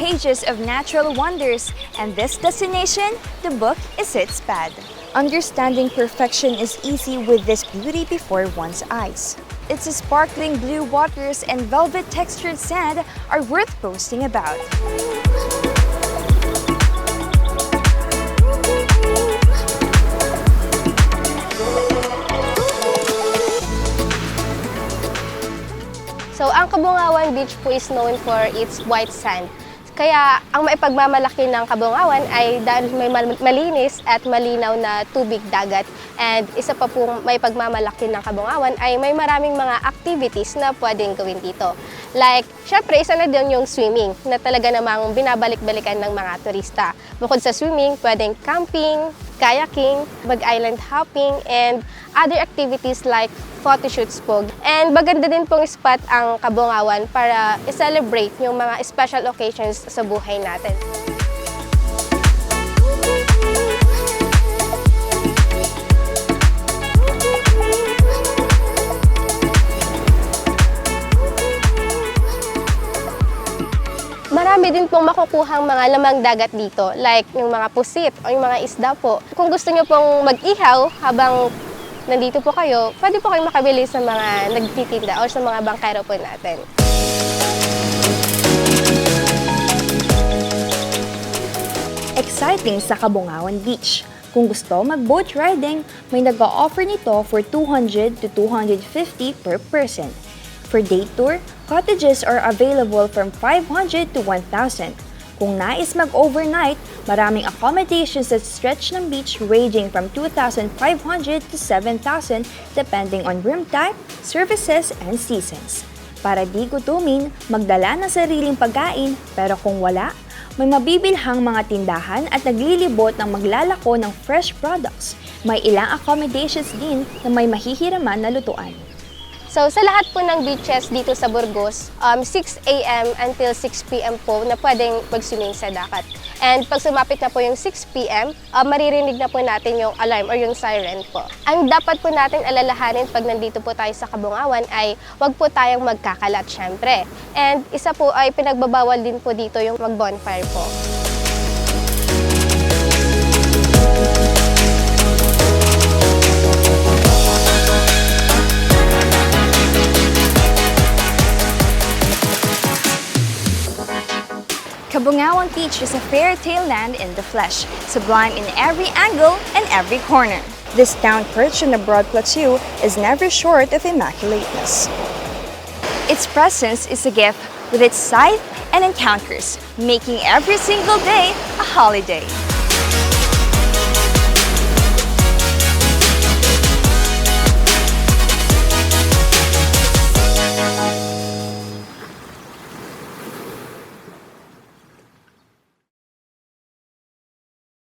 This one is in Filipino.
pages of natural wonders, and this destination, the book is its pad. Understanding perfection is easy with this beauty before one's eyes. Its sparkling blue waters and velvet textured sand are worth boasting about. So, ang Cabongaoan Beach po is known for its white sand. Kaya, ang maipagmamalaki ng Cabongaoan ay dahil may malinis at malinaw na tubig dagat. And isa pa pong maipagmamalaki ng Cabongaoan ay may maraming mga activities na pwedeng gawin dito. Like, syempre, isa na din yung swimming na talaga namang binabalik-balikan ng mga turista. Bukod sa swimming, pwedeng camping, kayaking, mag-island hopping, and other activities like photoshoots po. And maganda din pong spot ang Cabongaoan para i-celebrate yung mga special occasions sa buhay natin. Marami din pong makukuhang mga lamang dagat dito, like yung mga pusit o yung mga isda po. Kung gusto nyo pong mag-ihaw habang nandito po kayo, pwede po kayong makabili sa mga nagtitinda o sa mga bangkero po natin. Exciting sa Cabongaoan Beach. Kung gusto mag-boat riding, may nag-o-offer nito for 200 to 250 per person. For day tour, cottages are available from 500 to 1,000. Kung nais mag-overnight, maraming accommodations that stretch ng beach ranging from 2,500 to 7,000 depending on room type, services, and seasons. Para di gutumin, magdala ng sariling pagkain, pero kung wala, may mabibilhang mga tindahan at naglilibot ng maglalako ng fresh products. May ilang accommodations din na may mahihiraman na lutuan. So, sa lahat po ng beaches dito sa Burgos, 6 a.m. until 6 p.m. po na pwedeng mag-swimming sa dagat. And pag sumapit na po yung 6 p.m., maririnig na po natin yung alarm or yung siren po. Ang dapat po natin alalahanin pag nandito po tayo sa Cabongaoan ay wag po tayong magkakalat syempre. And isa po ay pinagbabawal din po dito yung mag-bonfire po. Cabongaoan Beach is a fairy tale land in the flesh, sublime in every angle and every corner. This town perched on a broad plateau is never short of immaculateness. Its presence is a gift with its sight and encounters, making every single day a holiday.